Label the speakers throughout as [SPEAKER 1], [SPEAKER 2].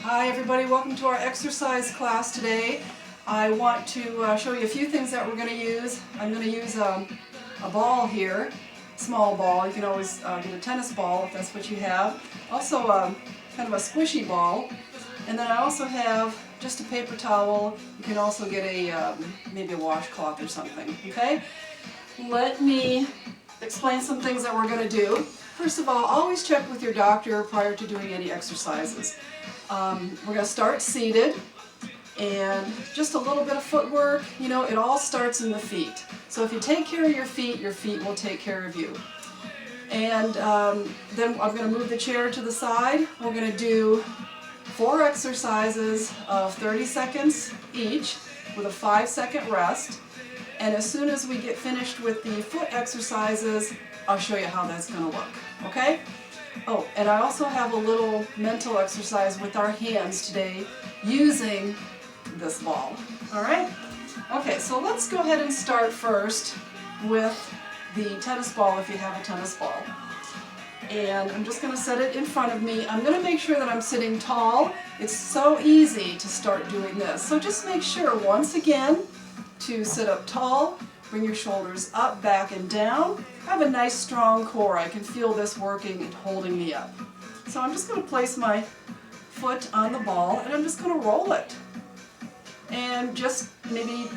[SPEAKER 1] Hi everybody, welcome to our exercise class today. I want to show you a few things that we're going to use. I'm going to use a ball here, small ball. You can always get a tennis ball if that's what you have. Also kind of a squishy ball. And then I also have just a paper towel. You can also get a maybe a washcloth or something. Okay? Let me explain some things that we're going to do. First of all, always check with your doctor prior to doing any exercises. We're going to start seated, and just a little bit of footwork. You know, it all starts in the feet. So if you take care of your feet will take care of you. And then I'm going to move the chair to the side. We're going to do 4 exercises of 30 seconds each with a 5-second rest. And as soon as we get finished with the foot exercises, I'll show you how that's going to look. Okay? Oh, and I also have a little mental exercise with our hands today using this ball. Alright? Okay, so let's go ahead and start first with the tennis ball if you have a tennis ball. And I'm just going to set it in front of me. I'm going to make sure that I'm sitting tall. It's so easy to start doing this. So just make sure, once again, to sit up tall. Bring your shoulders up, back, and down. I have a nice strong core. I can feel this working and holding me up. So I'm just going to place my foot on the ball and I'm just going to roll it. And just maybe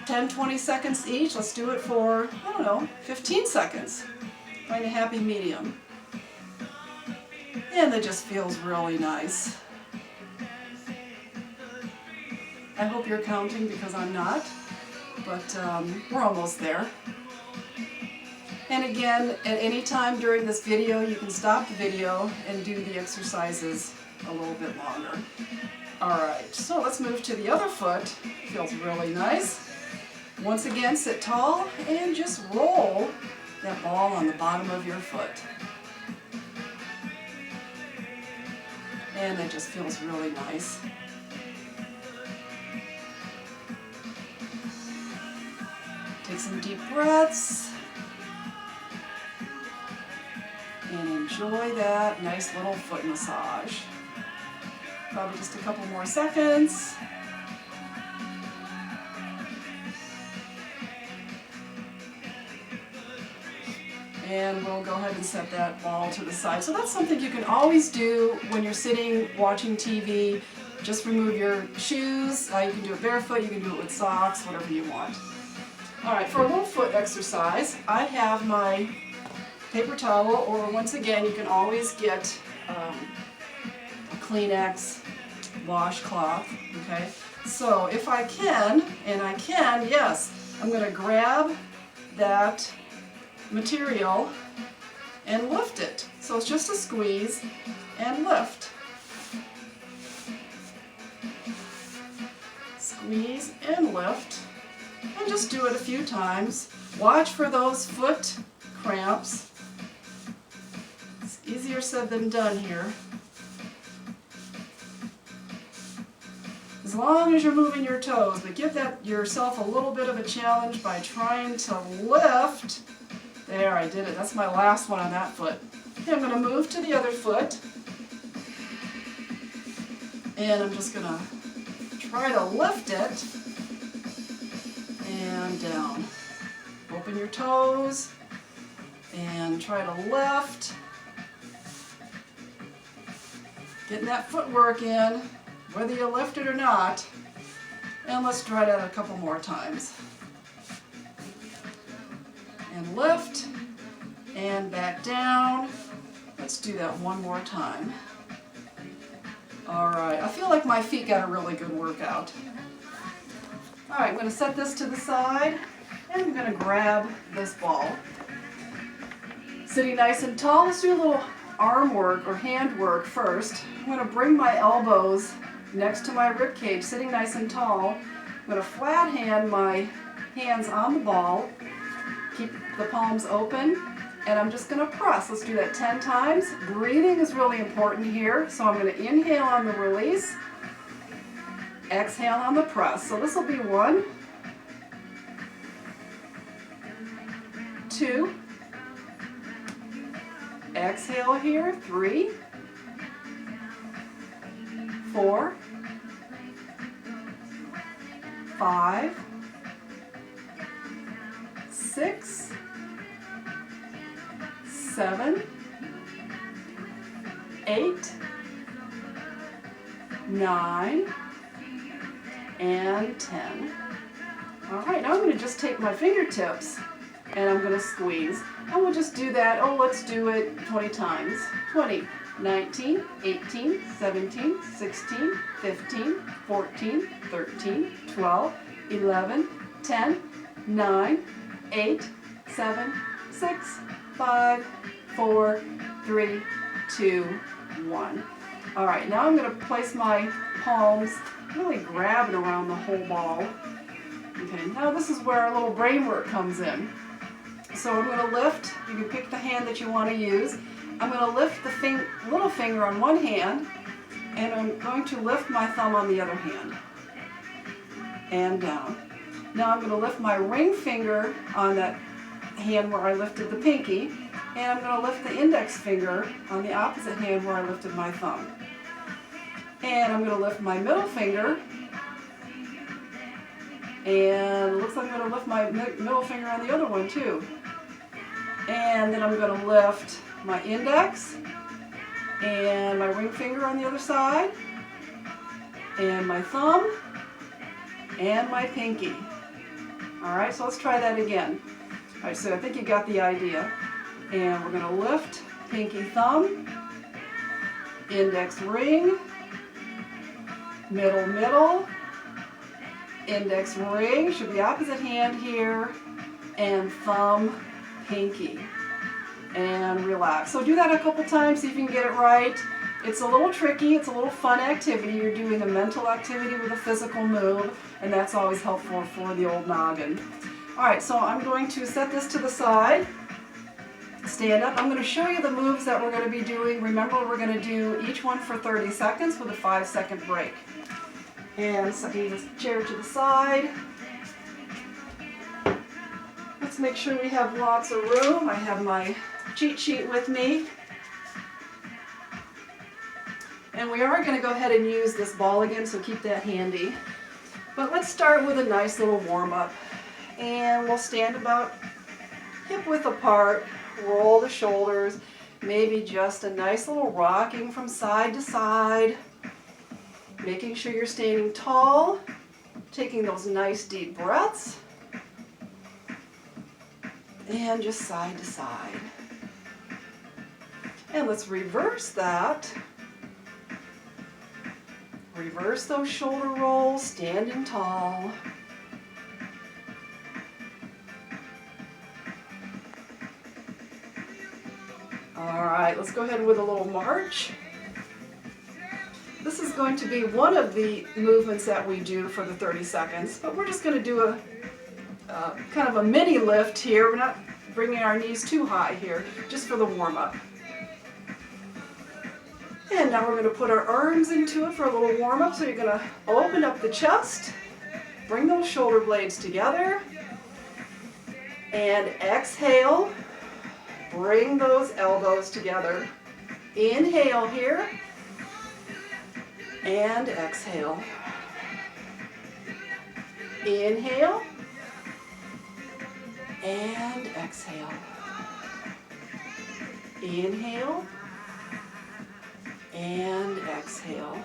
[SPEAKER 1] 10-20 seconds each. Let's do it for, I don't know, 15 seconds. Find a happy medium. And that just feels really nice. I hope you're counting because I'm not. But we're almost there. And again, at any time during this video, you can stop the video and do the exercises a little bit longer. Alright, so let's move to the other foot. Feels really nice. Once again, sit tall and just roll that ball on the bottom of your foot. And it just feels really nice. Take some deep breaths and enjoy that nice little foot massage. Probably just a couple more seconds. And we'll go ahead and set that ball to the side. So that's something you can always do when you're sitting watching TV. Just remove your shoes. You can do it barefoot, you can do it with socks, whatever you want. Alright, for a little foot exercise, I have my paper towel, or once again, you can always get a Kleenex washcloth, okay? So if I can, and I can, yes, I'm going to grab that material and lift it. So it's just a squeeze and lift. Squeeze and lift. And just do it a few times. Watch for those foot cramps. It's easier said than done here. As long as you're moving your toes, but give yourself a little bit of a challenge by trying to lift. There, I did it. That's my last one on that foot. Okay, I'm going to move to the other foot. And I'm just going to try to lift it. And down. Open your toes and try to lift. Getting that footwork in, whether you lift it or not. And let's try that a couple more times. And lift and back down. Let's do that one more time. Alright, I feel like my feet got a really good workout. Alright, I'm going to set this to the side, and I'm going to grab this ball. Sitting nice and tall, let's do a little arm work or hand work first. I'm going to bring my elbows next to my rib cage, sitting nice and tall. I'm going to flat hand my hands on the ball, keep the palms open, and I'm just going to press. Let's do that 10 times. Breathing is really important here, so I'm going to inhale on the release. Exhale on the press. So this will be 1, 2, exhale here, 3, 4, 5, 6, 7, 8, 9, and 10. All right, now I'm going to just take my fingertips and I'm going to squeeze. And we'll just do that, let's do it 20 times. 20, 19, 18, 17, 16, 15, 14, 13, 12, 11, 10, 9, 8, 7, 6, 5, 4, 3, 2, 1. All right, now I'm going to place my palms, really grabbing around the whole ball. Okay, now this is where our little brain work comes in. So I'm going to lift, you can pick the hand that you want to use. I'm going to lift the little finger on one hand, and I'm going to lift my thumb on the other hand. And down. Now I'm going to lift my ring finger on that hand where I lifted the pinky, and I'm going to lift the index finger on the opposite hand where I lifted my thumb. And I'm going to lift my middle finger, and it looks like I'm going to lift my middle finger on the other one too. And then I'm going to lift my index and my ring finger on the other side, and my thumb and my pinky. All right, so let's try that again. All right, so I think you got the idea. And we're going to lift pinky thumb, index ring, middle, index ring, should be opposite hand here, and thumb, pinky. And relax. So do that a couple times, see if you can get it right. It's a little tricky, it's a little fun activity. You're doing a mental activity with a physical move, and that's always helpful for the old noggin. All right, so I'm going to set this to the side. Stand up. I'm going to show you the moves that we're going to be doing. Remember, we're going to do each one for 30 seconds with a 5-second break. And setting this chair to the side. Let's make sure we have lots of room. I have my cheat sheet with me. And we are going to go ahead and use this ball again, so keep that handy. But let's start with a nice little warm-up. And we'll stand about hip width apart, roll the shoulders, maybe just a nice little rocking from side to side, making sure you're standing tall, taking those nice deep breaths, and just side to side. And let's reverse that. Reverse those shoulder rolls, standing tall. All right, let's go ahead with a little march. This is going to be one of the movements that we do for the 30 seconds, but we're just going to do a kind of a mini lift here. We're not bringing our knees too high here, just for the warm-up. And now we're going to put our arms into it for a little warm-up. So you're going to open up the chest, bring those shoulder blades together, and exhale. Bring those elbows together. Inhale here, and exhale. Inhale, and exhale. Inhale, and exhale.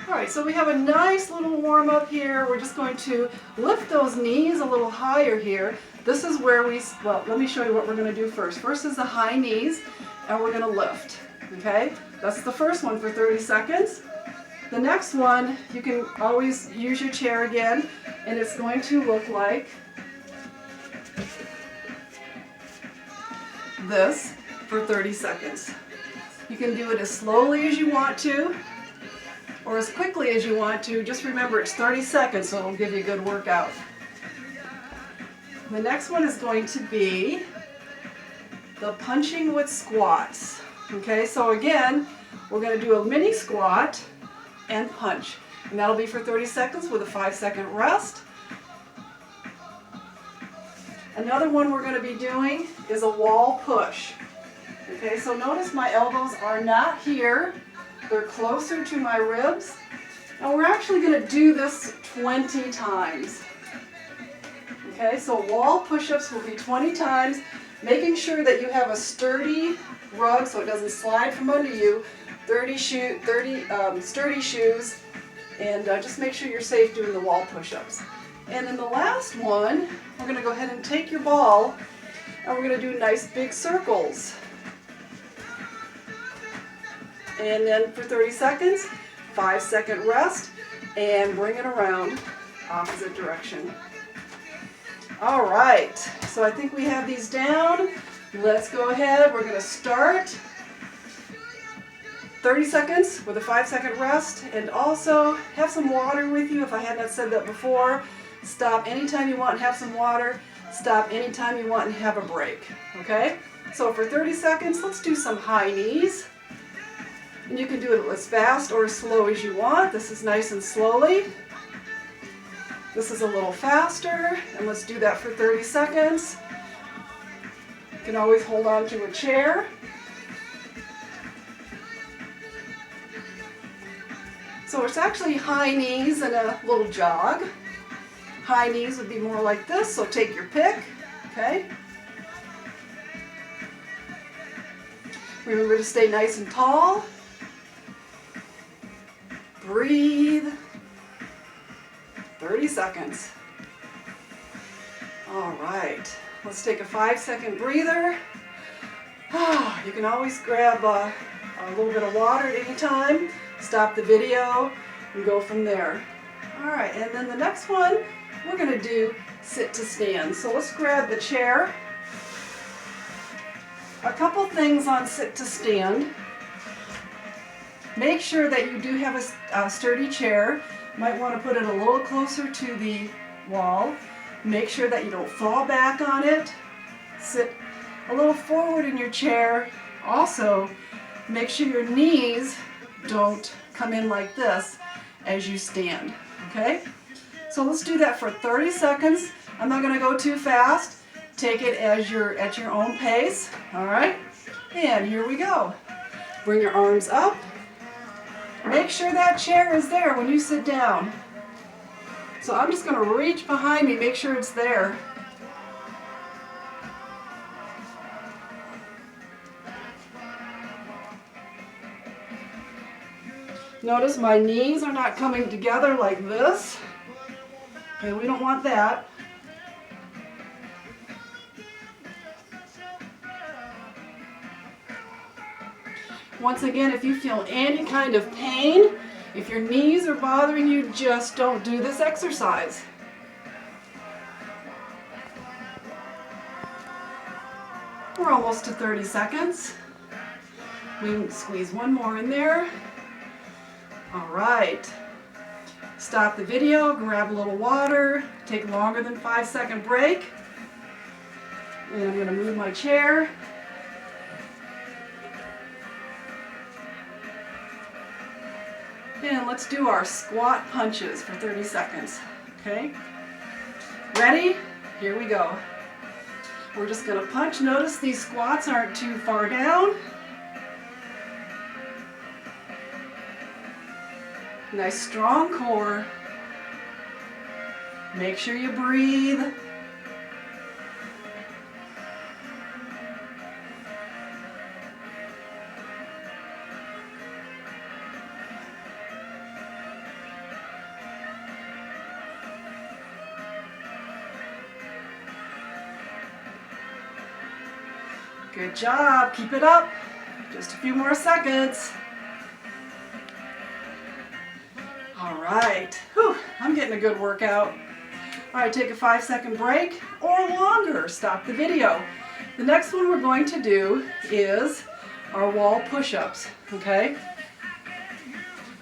[SPEAKER 1] All right, so we have a nice little warm up here. We're just going to lift those knees a little higher here. This is where well, let me show you what we're going to do first. First is the high knees, and we're going to lift, okay? That's the first one for 30 seconds. The next one, you can always use your chair again, and it's going to look like this for 30 seconds. You can do it as slowly as you want to, or as quickly as you want to. Just remember, it's 30 seconds, so it'll give you a good workout. The next one is going to be the punching with squats. Okay, so again, we're going to do a mini squat and punch. And that'll be for 30 seconds with a 5-second rest. Another one we're going to be doing is a wall push. Okay, so notice my elbows are not here. They're closer to my ribs. And we're actually going to do this 20 times. Okay, so wall push-ups will be 20 times, making sure that you have a sturdy rug so it doesn't slide from under you, sturdy shoes, and just make sure you're safe doing the wall push-ups. And in the last one, we're going to go ahead and take your ball and we're going to do nice big circles. And then for 30 seconds, 5-second rest, and bring it around opposite direction. All right, so I think we have these down. Let's go ahead. We're going to start 30 seconds with a 5-second rest, and also have some water with you if I hadn't said that before. Stop anytime you want and have some water. Stop anytime you want and have a break. Okay? So for 30 seconds, let's do some high knees. And you can do it as fast or as slow as you want. This is nice and slowly. This is a little faster, and let's do that for 30 seconds. You can always hold on to a chair. So it's actually high knees and a little jog. High knees would be more like this, so take your pick, okay? Remember to stay nice and tall. Breathe. 30 seconds. All right, let's take a 5-second breather. You can always grab a little bit of water at any time. Stop the video and go from there. All right, and then the next one, we're going to do sit to stand. So let's grab the chair. A couple things on sit to stand. Make sure that you do have a sturdy chair. Might want to put it a little closer to the wall. Make sure that you don't fall back on it. Sit a little forward in your chair. Also, make sure your knees don't come in like this as you stand, okay? So let's do that for 30 seconds. I'm not going to go too fast. Take it as you're at your own pace, all right? And here we go. Bring your arms up. Make sure that chair is there when you sit down. So I'm just going to reach behind me, make sure it's there. Notice my knees are not coming together like this. Okay, we don't want that. Once again, if you feel any kind of pain, if your knees are bothering you, just don't do this exercise. We're almost to 30 seconds. We can squeeze one more in there. All right. Stop the video, grab a little water, take longer than 5-second break. And I'm going to move my chair. And let's do our squat punches for 30 seconds, okay? Ready? Here we go. We're just going to punch. Notice these squats aren't too far down. Nice strong core. Make sure you breathe. Good job. Keep it up. Just a few more seconds. All right. Whew, I'm getting a good workout. All right, take a 5-second break or longer. Stop the video. The next one we're going to do is our wall push-ups, okay?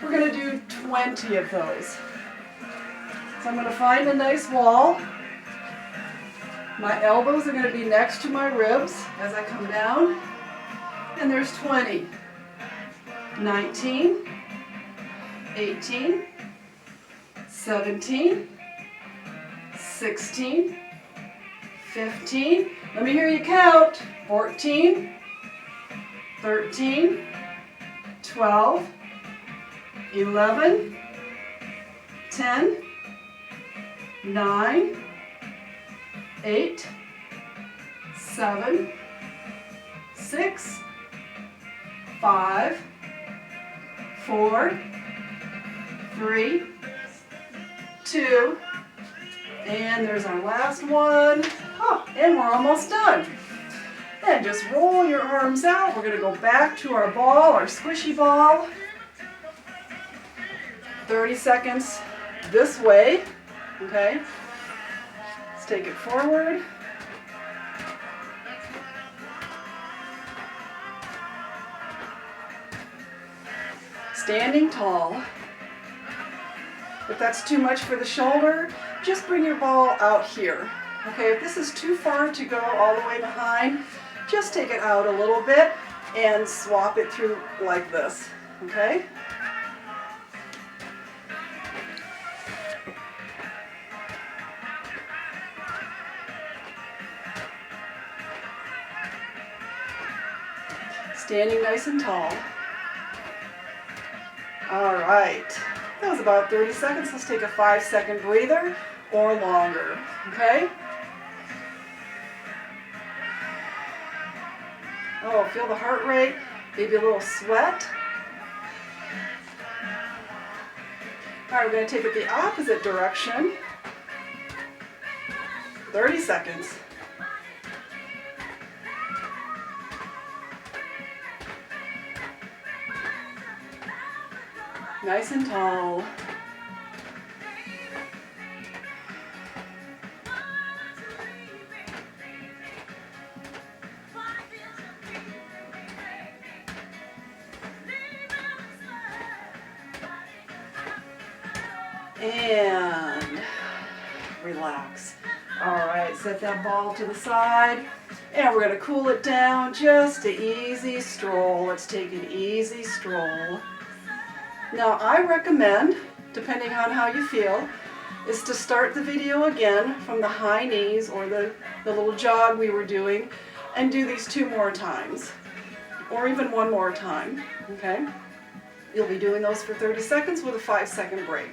[SPEAKER 1] We're going to do 20 of those. So I'm going to find a nice wall. My elbows are going to be next to my ribs as I come down. And there's 20, 19, 18, 17, 16, 15, let me hear you count, 14, 13, 12, 11, 10, 9, 8, 7, 6, 5, 4, 3, 2, and there's our last one. Oh, and we're almost done. And just roll your arms out. We're going to go back to our ball, our squishy ball. 30 seconds this way. Okay. Let's take it forward. Standing tall. If that's too much for the shoulder, just bring your ball out here. Okay, if this is too far to go all the way behind, just take it out a little bit and swap it through like this. Okay? Standing nice and tall. All right. That was about 30 seconds. Let's take a 5-second breather or longer. Okay? Oh, feel the heart rate, maybe a little sweat. All right, we're going to take it the opposite direction. 30 seconds. Nice and tall. And relax. All right, set that ball to the side. And we're going to cool it down. Just an easy stroll. Let's take an easy stroll. Now I recommend, depending on how you feel, is to start the video again from the high knees or the little jog we were doing and do these 2 more times or even 1 more time. Okay? You'll be doing those for 30 seconds with a 5-second break.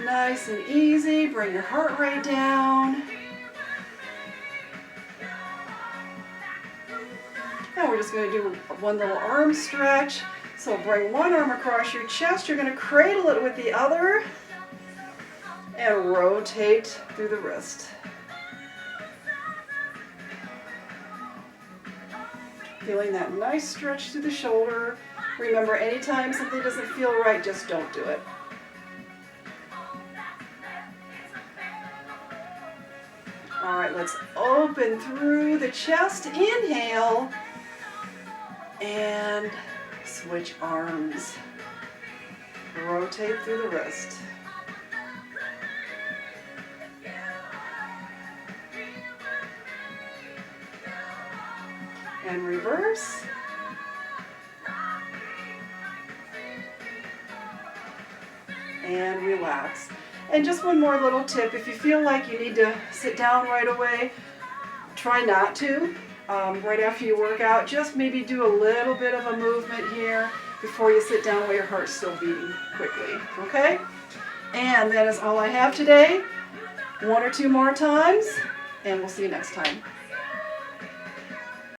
[SPEAKER 1] Nice and easy. Bring your heart rate down. And we're just going to do one little arm stretch. So bring one arm across your chest. You're going to cradle it with the other and rotate through the wrist. Feeling that nice stretch through the shoulder. Remember, anytime something doesn't feel right, just don't do it. All right, let's open through the chest. Inhale. And switch arms. Rotate through the wrist. And reverse. And relax. And just one more little tip. If you feel like you need to sit down right away, try not to. Right after you work out, just maybe do a little bit of a movement here before you sit down while your heart's still beating quickly, okay? And that is all I have today. 1 or 2 more times, and we'll see you next time.